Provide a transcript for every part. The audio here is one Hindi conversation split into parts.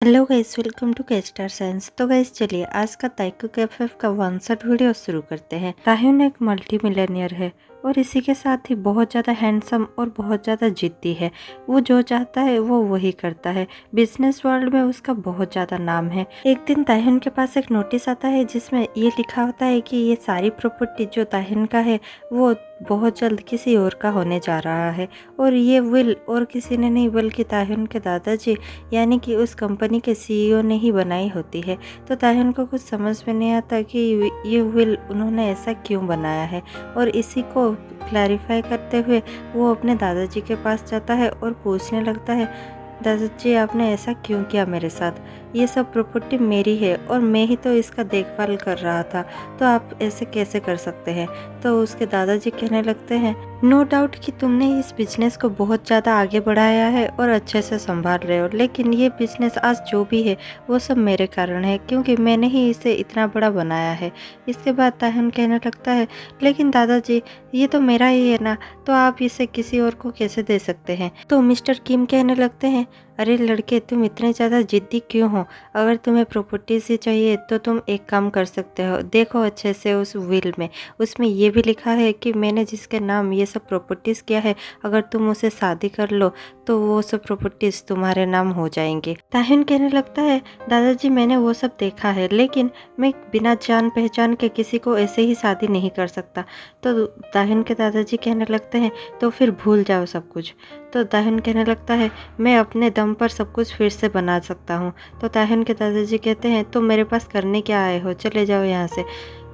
हेलो गाइस, वेलकम टू के स्टार साइंस। तो गाइस चलिए आज का ताइको कैफेफ का 1 शॉट वीडियो शुरू करते हैं। ताह्युन एक मल्टी मिलियनियर है और इसी के साथ ही बहुत ज़्यादा हैंडसम और बहुत ज़्यादा जिद्दी है। वो जो चाहता है वो वही करता है। बिजनेस वर्ल्ड में उसका बहुत ज़्यादा नाम है। एक दिन ताह्युन के पास एक नोटिस आता है जिसमें ये लिखा होता है कि ये सारी प्रॉपर्टी जो ताह्युन का है वो बहुत जल्द किसी और का होने जा रहा है और ये विल और किसी ने नहीं बल्कि ताह्युन के दादाजी यानी कि उस कंपनी के सीईओ ने ही बनाई होती है। तो ताह्युन को कुछ समझ में नहीं आता कि ये विल उन्होंने ऐसा क्यों बनाया है और इसी को क्लैरिफाई करते हुए वो अपने दादाजी के पास जाता है और पूछने लगता है, दादाजी आपने ऐसा क्यों किया मेरे साथ? ये सब प्रॉपर्टी मेरी है और मैं ही तो इसका देखभाल कर रहा था, तो आप ऐसे कैसे कर सकते हैं? तो उसके दादाजी कहने लगते हैं, नो डाउट कि तुमने इस बिजनेस को बहुत ज़्यादा आगे बढ़ाया है और अच्छे से संभाल रहे हो, लेकिन ये बिजनेस आज जो भी है वो सब मेरे कारण है क्योंकि मैंने ही इसे इतना बड़ा बनाया है। इसके बाद ताह्युन कहने लगता है, लेकिन दादाजी ये तो मेरा ही है ना, तो आप इसे किसी और को कैसे दे सकते हैं? तो मिस्टर किम कहने लगते हैं, अरे लड़के तुम इतने ज़्यादा जिद्दी क्यों हो? अगर तुम्हें प्रॉपर्टीज ही चाहिए तो तुम एक काम कर सकते हो, देखो अच्छे से उस विल में, उसमें ये भी लिखा है कि मैंने जिसके नाम ये सब प्रॉपर्टीज़ किया है, अगर तुम उसे शादी कर लो तो वो सब प्रॉपर्टीज़ तुम्हारे नाम हो जाएंगे। ताह्युन कहने लगता है, दादाजी मैंने वो सब देखा है, लेकिन मैं बिना जान पहचान के किसी को ऐसे ही शादी नहीं कर सकता। तो ताह्युन के दादाजी कहने लगते हैं, तो फिर भूल जाओ सब कुछ। तो ताह्युन कहने लगता है, मैं अपने दम पर सब कुछ फिर से बना सकता हूँ। तो ताह्युन के दादाजी कहते हैं, तो मेरे पास करने क्या आए हो, चले जाओ यहाँ से।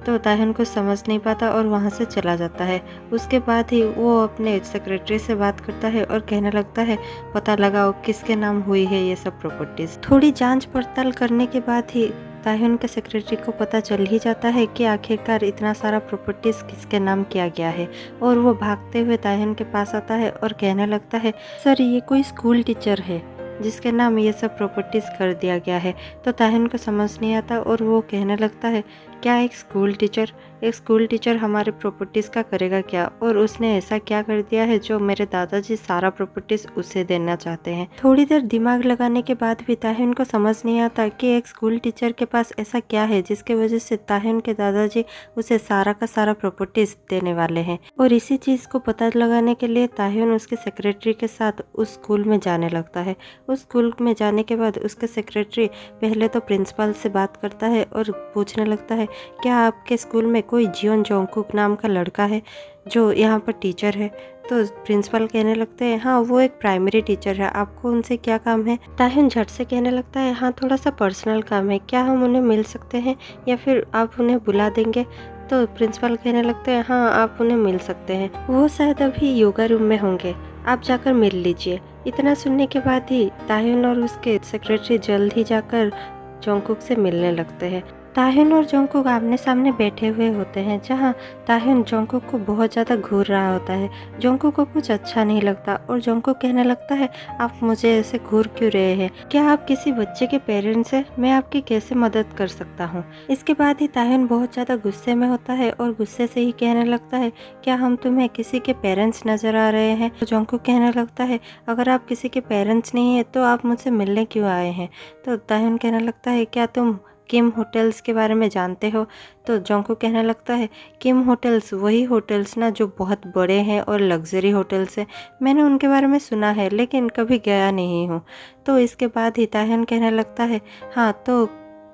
तो ताह्युन कुछ समझ नहीं पाता और वहाँ से चला जाता है। उसके बाद ही वो अपने सेक्रेटरी से बात करता है और कहने लगता है, पता लगाओ किसके नाम हुई है ये सब प्रॉपर्टीज़। थोड़ी जांच पड़ताल करने के बाद ही ताह्युन के सेक्रेटरी को पता चल ही जाता है कि आखिरकार इतना सारा प्रॉपर्टीज़ किसके नाम किया गया है और वो भागते हुए ताह्युन के पास आता है और कहने लगता है, सर ये कोई स्कूल टीचर है जिसके नाम ये सब प्रॉपर्टीज़ कर दिया गया है। तो ताह्युन को समझ नहीं आता और वो कहने लगता है, क्या एक स्कूल टीचर हमारे प्रॉपर्टीज़ का करेगा क्या, और उसने ऐसा क्या कर दिया है जो मेरे दादाजी सारा प्रॉपर्टीज़ उसे देना चाहते हैं। थोड़ी देर दिमाग लगाने के बाद भी ताह्युन को समझ नहीं आता कि एक स्कूल टीचर के पास ऐसा क्या है जिसके वजह से ताह्युन के दादाजी उसे सारा का सारा प्रॉपर्टीज़ देने वाले हैं। और इसी चीज़ को पता लगाने के लिए ताह्युन उसके सेक्रेटरी के साथ उस स्कूल में जाने लगता है। उस स्कूल में जाने के बाद उसके सेक्रेटरी पहले तो प्रिंसिपल से बात करता है और पूछने लगता है, क्या आपके स्कूल में कोई जियोन जोंगकुक नाम का लड़का है जो यहाँ पर टीचर है? तो प्रिंसिपल कहने लगते हैं, हाँ वो एक प्राइमरी टीचर है, आपको उनसे क्या काम है? ताह्युन झट से कहने लगता है, हाँ थोड़ा सा पर्सनल काम है, क्या हम उन्हें मिल सकते हैं या फिर आप उन्हें बुला देंगे? तो प्रिंसिपल कहने लगते हैं, हाँ आप उन्हें मिल सकते हैं, वो शायद अभी योगा रूम में होंगे, आप जाकर मिल लीजिए। इतना सुनने के बाद ही ताह्युन और उसके सेक्रेटरी जल्द ही जाकर जोंगकुक से मिलने लगते हैं। ताह्युन और जोंगकुक आमने सामने बैठे हुए होते हैं, जहाँ ताह्युन जोंगकुक को बहुत ज़्यादा घूर रहा होता है। जोंगकुक को कुछ अच्छा नहीं लगता और जोंगकुक कहने लगता है, आप मुझे ऐसे घूर क्यों रहे हैं? क्या आप किसी बच्चे के पेरेंट्स हैं? मैं आपकी कैसे मदद कर सकता हूँ? इसके बाद ही ताह्युन बहुत ज़्यादा गुस्से में होता है और गुस्से से ही कहने लगता है, क्या हम तुम्हें किसी के पेरेंट्स नज़र आ रहे हैं? तो जोंगकुक कहने लगता है, अगर आप किसी के पेरेंट्स नहीं है तो आप मुझसे मिलने क्यों आए हैं? तो ताह्युन कहने लगता है, क्या तुम किम होटल्स के बारे में जानते हो? तो जोंगकुक कहने लगता है, किम होटल्स वही होटल्स ना जो बहुत बड़े हैं और लग्जरी होटल्स हैं, मैंने उनके बारे में सुना है लेकिन कभी गया नहीं हूँ। तो इसके बाद ही ताह्युन कहने लगता है, हाँ तो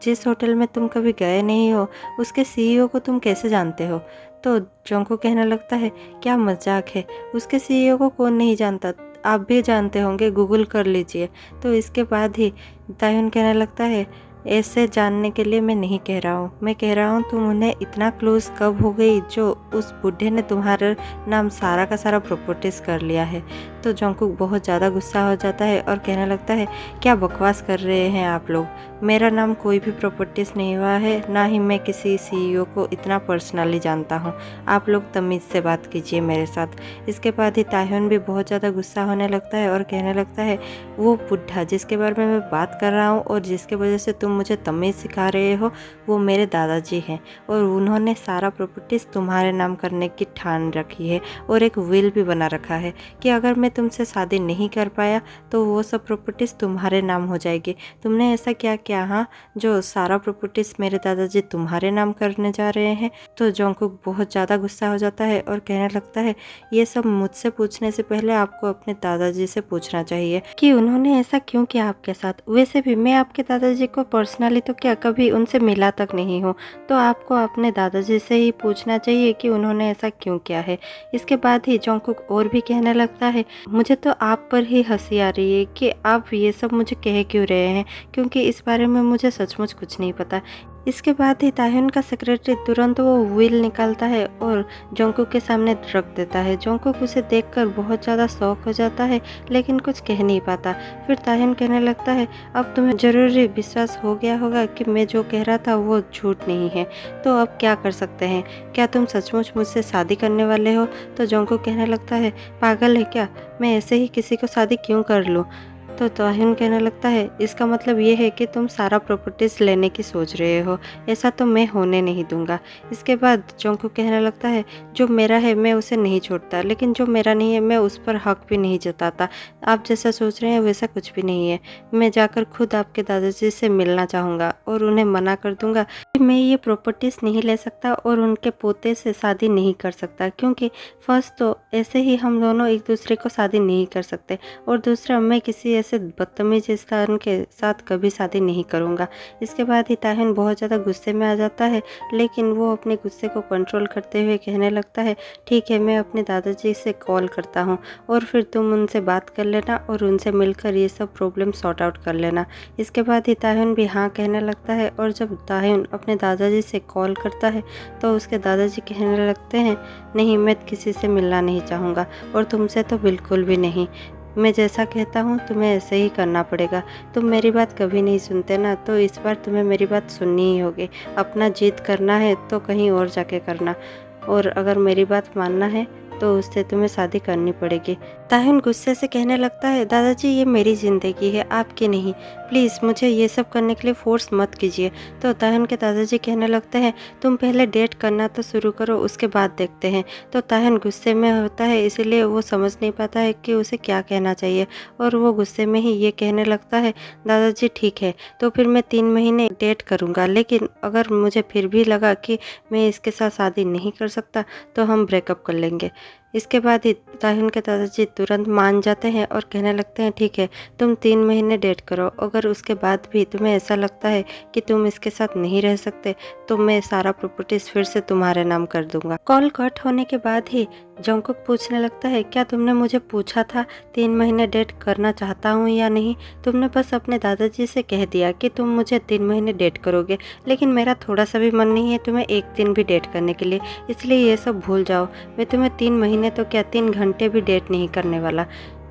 जिस होटल में तुम कभी गए नहीं हो उसके सीईओ को तुम कैसे जानते हो? तो जोंगकुक कहने लगता है, क्या मजाक है, उसके सीईओ को कौन नहीं जानता, आप भी जानते होंगे, गूगल कर लीजिए। तो इसके बाद ही ताह्युन कहने लगता है, ऐसे जानने के लिए मैं नहीं कह रहा हूँ, मैं कह रहा हूँ तुम उन्हें इतना क्लोज कब हो गई जो उस बुढ़े ने तुम्हारे नाम सारा का सारा प्रॉपर्टीज़ कर लिया है? तो जोंगकुक बहुत ज़्यादा गुस्सा हो जाता है और कहने लगता है, क्या बकवास कर रहे हैं आप लोग, मेरा नाम कोई भी प्रॉपर्टीज़ नहीं हुआ है, ना ही मैं किसी सीईओ को इतना पर्सनली जानता हूँ, आप लोग तमीज़ से बात कीजिए मेरे साथ। इसके बाद ही ताह्युन भी बहुत ज़्यादा गुस्सा होने लगता है और कहने लगता है, वो बुढ़ा जिसके बारे में मैं बात कर रहा हूँ और जिसके वजह से तुम तुम मुझे तमीज़ सिखा रहे हो वो मेरे दादाजी हैं और उन्होंने सारा प्रॉपर्टीज़ तुम्हारे नाम करने की ठान रखी है और एक विल भी बना रखा है कि अगर मैं तुमसे शादी नहीं कर पाया तो वो सब प्रॉपर्टीज़ तुम्हारे नाम हो जाएगी। तुमने ऐसा क्या किया हाँ जो सारा प्रॉपर्टीज़ मेरे दादाजी तुम्हारे नाम करने जा रहे हैं। तो जोंगकुक बहुत ज़्यादा गुस्सा हो जाता है और कहने लगता है ये सब मुझसे पूछने से पहले आपको अपने दादाजी से पूछना चाहिए कि उन्होंने ऐसा क्यों किया आपके साथ। वैसे भी मैं आपके दादाजी को पर्सनली तो क्या कभी उनसे मिला तक नहीं हूँ, तो आपको अपने दादाजी से ही पूछना चाहिए कि उन्होंने ऐसा क्यों किया है। इसके बाद ही जोंगकुक और भी कहने लगता है मुझे तो आप पर ही हंसी आ रही है कि आप ये सब मुझे कह क्यों रहे हैं, क्योंकि इस बारे में मुझे सचमुच कुछ नहीं पता। इसके बाद ही ताह्युन का सेक्रेटरी तुरंत वो विल निकालता है और जोंगकुक के सामने रख देता है। जोंगकुक उसे देखकर बहुत ज़्यादा शौक हो जाता है लेकिन कुछ कह नहीं पाता। फिर ताह्युन कहने लगता है अब तुम्हें ज़रूरी विश्वास हो गया होगा कि मैं जो कह रहा था वो झूठ नहीं है, तो अब क्या कर सकते हैं, क्या तुम सचमुच मुझसे शादी करने वाले हो। तो जोंगकुक कहने लगता है पागल है क्या, मैं ऐसे ही किसी को शादी क्यों कर लूँ। तो ताह्युन कहने लगता है इसका मतलब ये है कि तुम सारा प्रॉपर्टीज लेने की सोच रहे हो, ऐसा तो मैं होने नहीं दूंगा। इसके बाद जोंगकुक कहने लगता है जो मेरा है मैं उसे नहीं छोड़ता, लेकिन जो मेरा नहीं है मैं उस पर हक भी नहीं जताता। आप जैसा सोच रहे हैं वैसा कुछ भी नहीं है। मैं जाकर खुद आपके दादाजी से मिलना चाहूँगा और उन्हें मना कर दूंगा कि मैं ये प्रॉपर्टीज नहीं ले सकता और उनके पोते से शादी नहीं कर सकता, क्योंकि फर्स्ट तो ऐसे ही हम दोनों एक दूसरे को शादी नहीं कर सकते और दूसरा मैं किसी ऐसे बदतमीज इंसान के साथ कभी शादी नहीं करूँगा। इसके बाद ही ताह्युन बहुत ज़्यादा गुस्से में आ जाता है, लेकिन वो अपने गुस्से को कंट्रोल करते हुए कहने लगता है ठीक है मैं अपने दादाजी से कॉल करता हूँ और फिर तुम उनसे बात कर लेना और उनसे मिलकर ये सब प्रॉब्लम सॉर्ट आउट कर लेना। इसके बाद ही ताह्युन भी हाँ कहने लगता है और जब ताह्युन अपने दादाजी से कॉल करता है तो उसके दादाजी कहने लगते हैं नहीं मैं किसी से मिलना नहीं चाहूँगा और तुमसे तो बिल्कुल भी नहीं, मैं जैसा कहता हूँ तुम्हें ऐसे ही करना पड़ेगा। तुम मेरी बात कभी नहीं सुनते ना, तो इस बार तुम्हें मेरी बात सुननी ही होगी। अपना जिद करना है तो कहीं और जाके करना, और अगर मेरी बात मानना है तो उससे तुम्हें शादी करनी पड़ेगी। ताह्युन गुस्से से कहने लगता है दादाजी ये मेरी ज़िंदगी है आपकी नहीं, प्लीज़ मुझे ये सब करने के लिए फोर्स मत कीजिए। तो ताह्युन के दादाजी कहने लगते हैं तुम पहले डेट करना तो शुरू करो उसके बाद देखते हैं। तो ताह्युन गुस्से में होता है इसीलिए वो समझ नहीं पाता है कि उसे क्या कहना चाहिए और वो गुस्से में ही ये कहने लगता है दादाजी ठीक है तो फिर मैं 3 महीने डेट करूँगा, लेकिन अगर मुझे फिर भी लगा कि मैं इसके साथ शादी नहीं कर सकता तो हम ब्रेकअप कर लेंगे। इसके बाद ही ताह्युन के दादाजी तुरंत मान जाते हैं और कहने लगते हैं ठीक है तुम 3 महीने डेट करो, अगर उसके बाद भी तुम्हें ऐसा लगता है कि तुम इसके साथ नहीं रह सकते तो मैं सारा प्रॉपर्टीज फिर से तुम्हारे नाम कर दूंगा। कॉल कट होने के बाद ही जोंगकुक पूछने लगता है क्या तुमने मुझे पूछा था 3 महीने डेट करना चाहता हूँ या नहीं, तुमने बस अपने दादाजी से कह दिया कि तुम मुझे 3 महीने डेट करोगे, लेकिन मेरा थोड़ा सा भी मन नहीं है तुम्हें एक दिन भी डेट करने के लिए, इसलिए ये सब भूल जाओ। मैं तुम्हें 3 महीने तो क्या 3 घंटे भी डेट नहीं करने वाला।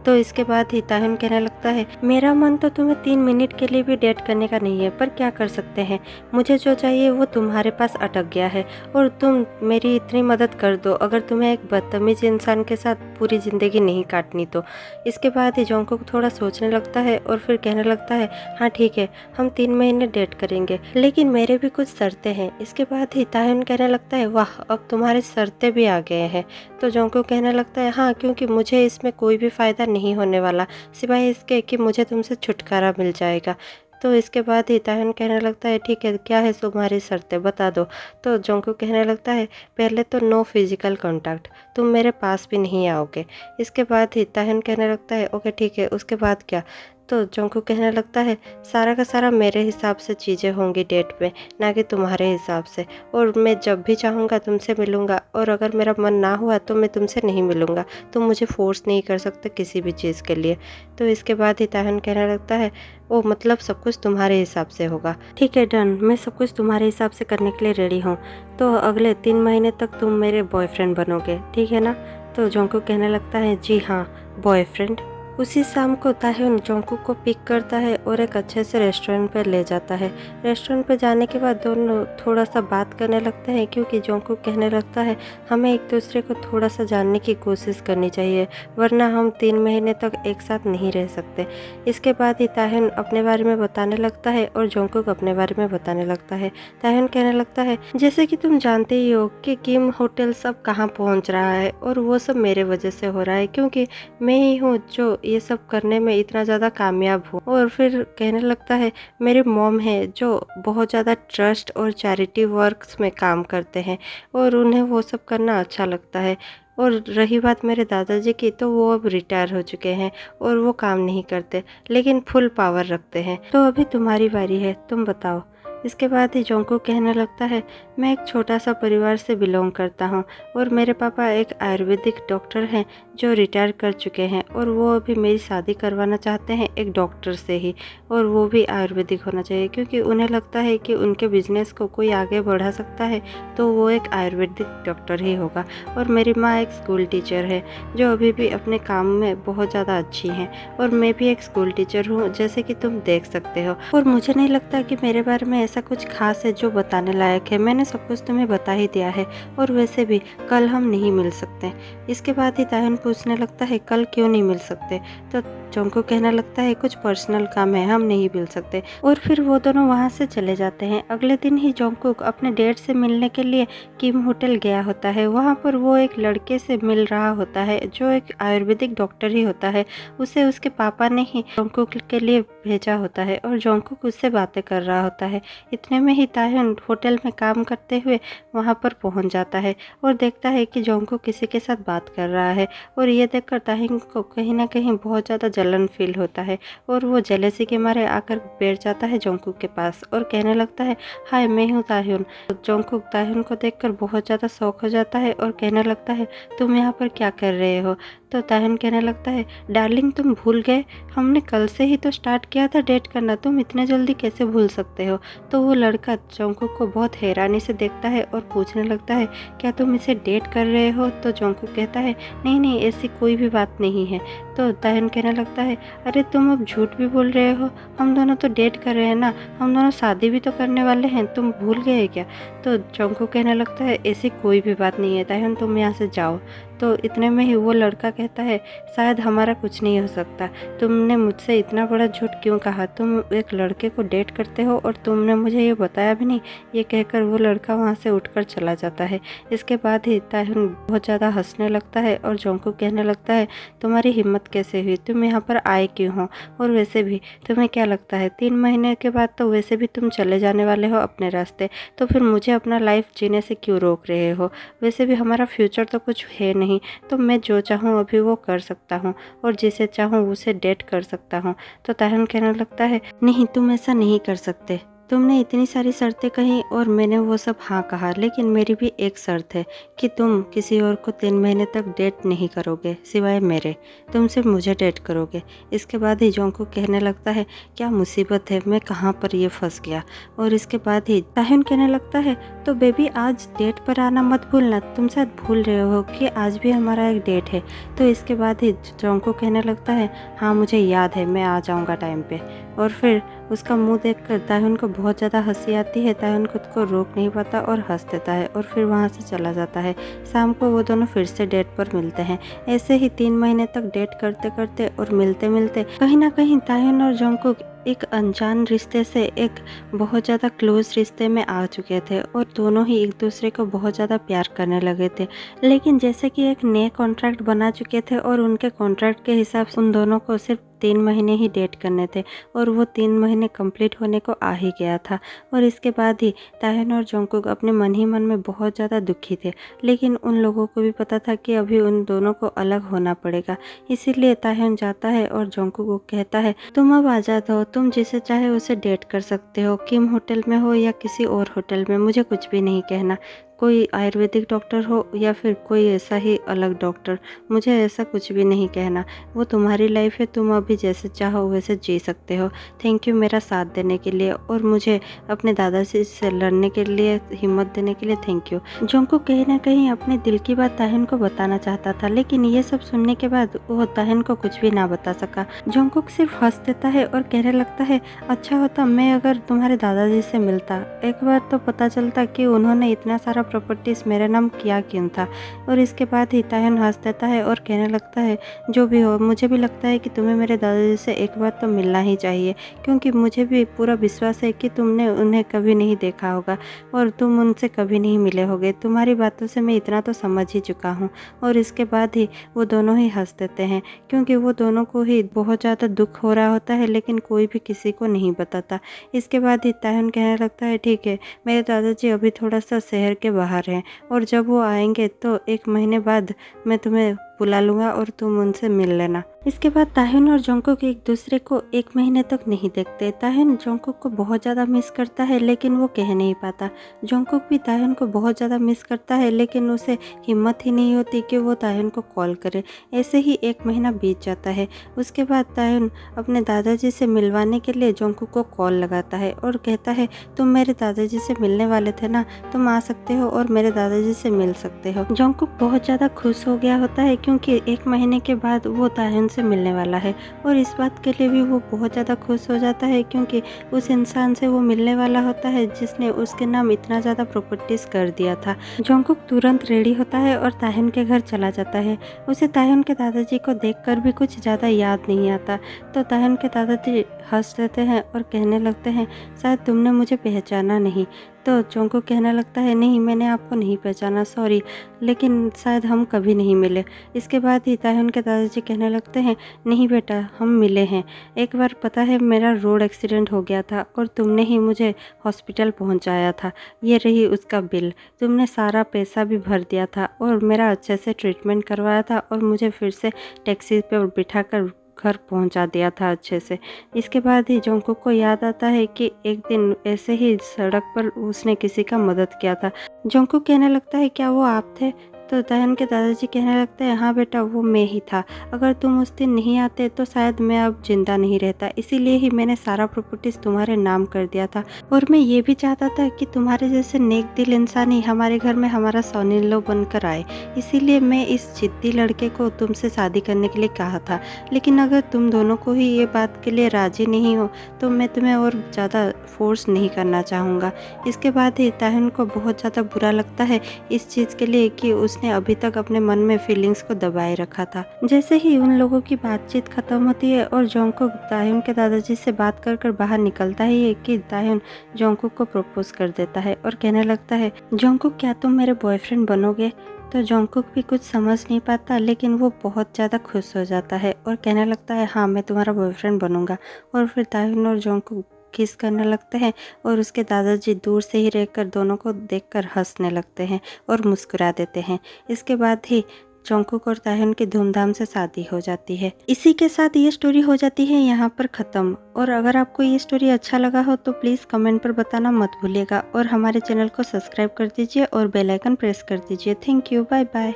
तो इसके बाद ही ताह्युन कहने लगता है मेरा मन तो तुम्हें 3 मिनट के लिए भी डेट करने का नहीं है, पर क्या कर सकते हैं, मुझे जो चाहिए वो तुम्हारे पास अटक गया है और तुम मेरी इतनी मदद कर दो अगर तुम्हें एक बदतमीज इंसान के साथ पूरी ज़िंदगी नहीं काटनी तो। इसके बाद ही जोंगकुक थोड़ा सोचने लगता है और फिर कहने लगता है हाँ ठीक है हम 3 महीने डेट करेंगे, लेकिन मेरे भी कुछ शर्तें हैं। इसके बाद ही ताह्युन कहने लगता है वाह अब तुम्हारी शर्तें भी आ गए हैं। तो जोंगकुक कहने लगता है हाँ क्योंकि मुझे इसमें कोई भी फ़ायदा नहीं होने वाला सिवाय इसके कि मुझे तुमसे छुटकारा मिल जाएगा। तो इसके बाद ही ताह्युन कहने लगता है ठीक है क्या है तुम्हारी शर्तें बता दो। तो जोंगकुक कहने लगता है पहले तो नो फिजिकल कांटेक्ट, तुम मेरे पास भी नहीं आओगे। इसके बाद ही ताह्युन कहने लगता है ओके ठीक है उसके बाद क्या। तो जोंगकुक कहने लगता है सारा का सारा मेरे हिसाब से चीज़ें होंगी डेट में, ना कि तुम्हारे हिसाब से, और मैं जब भी चाहूँगा तुमसे मिलूँगा और अगर मेरा मन ना हुआ तो मैं तुमसे नहीं मिलूँगा, तुम मुझे फोर्स नहीं कर सकते किसी भी चीज़ के लिए। तो इसके बाद ही ताह्युन कहने लगता है ओ मतलब सब कुछ तुम्हारे हिसाब से होगा, ठीक है डन, मैं सब कुछ तुम्हारे हिसाब से करने के लिए रेडी हूँ। तो अगले 3 महीने तक तुम मेरे बॉयफ्रेंड बनोगे ठीक है ना। तो जोंगकुक कहने लगता है जी हाँ बॉयफ्रेंड। उसी शाम को ताह्युन जोंगकुक को पिक करता है और एक अच्छे से रेस्टोरेंट पर ले जाता है। रेस्टोरेंट पर जाने के बाद दोनों थोड़ा सा बात करने लगते हैं, क्योंकि जोंगकुक कहने लगता है हमें एक दूसरे को थोड़ा सा जानने की कोशिश करनी चाहिए, वरना हम 3 महीने तक एक साथ नहीं रह सकते। इसके बाद ही ताह्युन अपने बारे में बताने लगता है और जोंगकुक अपने बारे में बताने लगता है। ताह्युन कहने लगता है जैसे कि तुम जानते ही हो कि किम होटल सब कहाँ पहुँच रहा है, और वो सब मेरे वजह से हो रहा है, क्योंकि मैं ही हूँ जो ये सब करने में इतना ज़्यादा कामयाब हूँ। और फिर कहने लगता है मेरी मॉम है जो बहुत ज़्यादा ट्रस्ट और चैरिटी वर्क्स में काम करते हैं और उन्हें वो सब करना अच्छा लगता है। और रही बात मेरे दादाजी की, तो वो अब रिटायर हो चुके हैं और वो काम नहीं करते, लेकिन फुल पावर रखते हैं। तो अभी तुम्हारी बारी है, तुम बताओ। इसके बाद ही जोंगकुक कहने लगता है मैं एक छोटा सा परिवार से बिलोंग करता हूँ और मेरे पापा एक आयुर्वेदिक डॉक्टर हैं जो रिटायर कर चुके हैं, और वो अभी मेरी शादी करवाना चाहते हैं एक डॉक्टर से ही, और वो भी आयुर्वेदिक होना चाहिए, क्योंकि उन्हें लगता है कि उनके बिजनेस को कोई आगे बढ़ा सकता है तो वो एक आयुर्वेदिक डॉक्टर ही होगा। और मेरी माँ एक स्कूल टीचर है जो अभी भी अपने काम में बहुत ज़्यादा अच्छी हैं, और मैं भी एक स्कूल टीचर हूँ जैसे कि तुम देख सकते हो। और मुझे नहीं लगता कि मेरे बारे में ऐसा कुछ खास है जो बताने लायक है, मैंने सब कुछ तुम्हें बता ही दिया है, और वैसे भी कल हम नहीं मिल सकते। इसके बाद ही ताह्युन पूछने लगता है कल क्यों नहीं मिल सकते, तो जोंगकुक कहने लगता है कुछ पर्सनल काम है, हम नहीं मिल सकते। और फिर वो दोनों वहाँ से चले जाते हैं। अगले दिन ही जोंगकुक अपने डेट से मिलने के लिए किम होटल गया होता है। वहाँ पर वो एक लड़के से मिल रहा होता है जो एक आयुर्वेदिक डॉक्टर ही होता है। उसे उसके पापा ने ही जोंगकुक के लिए भेजा होता है और जोंगकुक उससे बातें कर रहा होता है। इतने में ही ताह्युन होटल में काम करते हुए वहाँ पर पहुँच जाता है और देखता है कि जोंगकुक किसी के साथ बात कर रहा है, और ये देखकर ताह्युन को कहीं ना कहीं बहुत ज़्यादा जलन फील होता है, और वो जेलसी के मारे आकर बैठ जाता है जोंगकुक के पास और कहने लगता है हाय मैं हूँ ताह्युन। जोंगकुक ताह्युन को देखकर बहुत ज़्यादा शौक हो जाता है और कहने लगता है तुम यहाँ पर क्या कर रहे हो। तो ताह्युन कहने लगता है डार्लिंग तुम भूल गए, हमने कल से ही तो स्टार्ट किया था डेट करना, तुम इतने जल्दी कैसे भूल सकते हो। तो वो लड़का जोंगकुक को बहुत हैरानी से देखता है और पूछने लगता है क्या तुम इसे डेट कर रहे हो। तो जोंगकुक कहता है नहीं नहीं ऐसी कोई भी बात नहीं है। तो ताह्युन कहने लगता है अरे तुम अब झूठ भी बोल रहे हो, हम दोनों तो डेट कर रहे हैं ना, हम दोनों शादी भी तो करने वाले हैं, तुम भूल गए क्या। तो जोंगकुक कहने लगता है ऐसी कोई भी बात नहीं है ताह्युन, तुम यहाँ से जाओ। तो इतने में ही वो लड़का कहता है शायद हमारा कुछ नहीं हो सकता, तुमने मुझसे इतना बड़ा झूठ क्यों कहा, तुम एक लड़के को डेट करते हो और तुमने मुझे ये बताया भी नहीं। ये कहकर वो लड़का वहाँ से उठकर चला जाता है। इसके बाद ही ताह्युन बहुत ज़्यादा हंसने लगता है और जोंगकुक कहने लगता है तुम्हारी हिम्मत कैसे हुई, तुम यहाँ पर आए क्यों हो, और वैसे भी तुम्हें क्या लगता है 3 महीने के बाद तो वैसे भी तुम चले जाने वाले हो अपने रास्ते, तो फिर मुझे अपना लाइफ जीने से क्यों रोक रहे हो। वैसे भी हमारा फ्यूचर तो कुछ है नहीं, तो मैं जो चाहूँ अभी वो कर सकता हूँ और जिसे चाहूँ उसे डेट कर सकता हूँ। तो ताह्युन कहने लगता है नहीं तुम ऐसा नहीं कर सकते, तुमने इतनी सारी शर्तें कही और मैंने वो सब हाँ कहा, लेकिन मेरी भी एक शर्त है कि तुम किसी और को 3 महीने तक डेट नहीं करोगे सिवाय मेरे, तुम सिर्फ मुझे डेट करोगे। इसके बाद ही जोंगकुक कहने लगता है क्या मुसीबत है, मैं कहाँ पर ये फंस गया। और इसके बाद ही ताह्युन कहने लगता है तो बेबी आज डेट पर आना मत भूलना, तुम शायद भूल रहे हो कि आज भी हमारा एक डेट है। तो इसके बाद ही जोंगकुक कहने लगता है हाँ मुझे याद है, मैं आ जाऊँगा टाइम पे। और फिर उसका मुंह देखकर ताह्युन को बहुत ज़्यादा हंसी आती है। ताह्युन खुद को रोक नहीं पाता और हंस देता है और फिर वहाँ से चला जाता है। शाम को वो दोनों फिर से डेट पर मिलते हैं। ऐसे ही 3 महीने तक डेट करते करते और मिलते मिलते कहीं ना कहीं ताह्युन और जोंगकुक एक अनजान रिश्ते से एक बहुत ज़्यादा क्लोज रिश्ते में आ चुके थे और दोनों ही एक दूसरे को बहुत ज़्यादा प्यार करने लगे थे। लेकिन जैसे कि एक नए कॉन्ट्रैक्ट बना चुके थे और उनके कॉन्ट्रैक्ट के हिसाब से उन दोनों को सिर्फ 3 महीने ही डेट करने थे और वो 3 महीने कंप्लीट होने को आ ही गया था। और इसके बाद ही ताह्युन और जोंगकुक अपने मन ही मन में बहुत ज़्यादा दुखी थे, लेकिन उन लोगों को भी पता था कि अभी उन दोनों को अलग होना पड़ेगा। इसीलिए ताह्युन जाता है और जोंगकुक को कहता है तुम अब आज़ाद हो, तुम जिसे चाहे उसे डेट कर सकते हो, किम होटल में हो या किसी और होटल में, मुझे कुछ भी नहीं कहना, कोई आयुर्वेदिक डॉक्टर हो या फिर कोई ऐसा ही अलग डॉक्टर, मुझे ऐसा कुछ भी नहीं कहना। वो तुम्हारी लाइफ है, तुम अभी जैसे चाहो वैसे जी सकते हो। थैंक यू मेरा साथ देने के लिए और मुझे अपने दादाजी से लड़ने के लिए हिम्मत देने के लिए थैंक यू। जंगकुक कहीं ना कहीं अपने दिल की बात ताहिन को बताना चाहता था, लेकिन ये सब सुनने के बाद वो ताहिन को कुछ भी ना बता सका। जंगकुक सिर्फ हंस देता है और कहने लगता है, अच्छा होता मैं अगर तुम्हारे दादाजी से मिलता, एक बार तो पता चलता कि उन्होंने इतना सारा प्रॉपर्टीज मेरे नाम किया क्यों था। और इसके बाद ही ताहिन हंस देता है और कहने लगता है, जो भी हो मुझे भी लगता है कि तुम्हें मेरे दादाजी से एक बार तो मिलना ही चाहिए, क्योंकि मुझे भी पूरा विश्वास है कि तुमने उन्हें कभी नहीं देखा होगा और तुम उनसे कभी नहीं मिले होगे। तुम्हारी बातों से मैं इतना तो समझ ही चुका हूँ। और इसके बाद ही वो दोनों ही हंस देते हैं, क्योंकि वो दोनों को ही बहुत ज़्यादा दुख हो रहा होता है, लेकिन कोई भी किसी को नहीं बताता। इसके बाद ही ताहिन कहने लगता है, ठीक है मेरे दादाजी अभी थोड़ा सा शहर के बाहर हैं और जब वो आएंगे तो 1 महीने बाद मैं तुम्हें बुला लूँगा और तुम उनसे मिल लेना। इसके बाद ताहिन और जंगकुक एक दूसरे को 1 महीने तक नहीं देखते। ताहिन जंगकुक को बहुत ज़्यादा मिस करता है, लेकिन वो कह नहीं पाता। जंगकुक भी ताहिन को बहुत ज़्यादा मिस करता है, लेकिन उसे हिम्मत ही नहीं होती कि वो ताहिन को कॉल करे। ऐसे ही 1 महीना बीत जाता है। उसके बाद ताहिन अपने दादाजी से मिलवाने के लिए जंगकुक को कॉल लगाता है और कहता है, तुम मेरे दादाजी से मिलने वाले थे ना, तुम आ सकते हो और मेरे दादाजी से मिल सकते हो। जंगकुक बहुत ज़्यादा खुश हो गया होता है, क्योंकि 1 महीने के बाद वो ताहिन से मिलने वाला है और इस बात के लिए भी वो बहुत ज़्यादा खुश हो जाता है, क्योंकि उस इंसान से वो मिलने वाला होता है जिसने उसके नाम इतना ज़्यादा प्रॉपर्टीज कर दिया था। जंगकुक तुरंत रेडी होता है और ताहिन के घर चला जाता है। उसे ताहिन के दादाजी को देखकर भी कुछ ज़्यादा याद नहीं आता, तो ताहिन के दादाजी हंस देते हैं और कहने लगते हैं, शायद तुमने मुझे पहचाना नहीं। तो जंगकुक कहने लगता है, नहीं मैंने आपको नहीं पहचाना, सॉरी, लेकिन शायद हम कभी नहीं मिले। इसके बाद ही ताहिन के दादाजी कहने लगते हैं, नहीं बेटा हम मिले हैं। एक बार पता है मेरा रोड एक्सीडेंट हो गया था और तुमने ही मुझे हॉस्पिटल पहुंचाया था। ये रही उसका बिल, तुमने सारा पैसा भी भर दिया था और मेरा अच्छे से ट्रीटमेंट करवाया था और मुझे फिर से टैक्सी पर बिठाकर घर पहुंचा दिया था अच्छे से। इसके बाद ही जंगकुक को याद आता है कि एक दिन ऐसे ही सड़क पर उसने किसी का मदद किया था। जंगकुक कहने लगता है, क्या वो आप थे? तो ताहिन के दादाजी कहने लगते हैं, हाँ बेटा वो मैं ही था। अगर तुम उस दिन नहीं आते तो शायद मैं अब जिंदा नहीं रहता, इसीलिए ही मैंने सारा प्रॉपर्टीज तुम्हारे नाम कर दिया था। और मैं ये भी चाहता था कि तुम्हारे जैसे नेक दिल इंसान ही हमारे घर में हमारा सोनिलो बनकर आए, इसीलिए मैं इस जिद्दी लड़के को तुमसे शादी करने के लिए कहा था। लेकिन अगर तुम दोनों को ही ये बात के लिए राजी नहीं हो तो मैं तुम्हें और ज़्यादा फोर्स नहीं करना चाहूँगा। इसके बाद ही ताहिन को बहुत ज़्यादा बुरा लगता है इस चीज़ के लिए कि उसने अभी तक अपने मन में फीलिंग्स को दबाए रखा था। जैसे ही उन लोगों की बातचीत खत्म होती है और जंगकुक ताहिन के दादाजी से बात कर बाहर निकलता ही है कि ताहिन जंगकुक को प्रपोज कर देता है और कहने लगता है, जंगकुक क्या तुम मेरे बॉयफ्रेंड बनोगे? तो जंगकुक भी कुछ समझ नहीं पाता, लेकिन वो बहुत ज़्यादा खुश हो जाता है और कहने लगता है, हाँ मैं तुम्हारा बॉयफ्रेंड बनूंगा। और फिर ताहिन और जंगकुक किस करने लगते हैं और उसके दादाजी दूर से ही रहकर दोनों को देखकर हंसने लगते हैं और मुस्कुरा देते हैं। इसके बाद ही जंगकुक और ताहिन की धूमधाम से शादी हो जाती है। इसी के साथ ये स्टोरी हो जाती है यहाँ पर ख़त्म। और अगर आपको ये स्टोरी अच्छा लगा हो तो प्लीज़ कमेंट पर बताना मत भूलिएगा और हमारे चैनल को सब्सक्राइब कर दीजिए और बेल आइकन प्रेस कर दीजिए। Thank you, bye bye.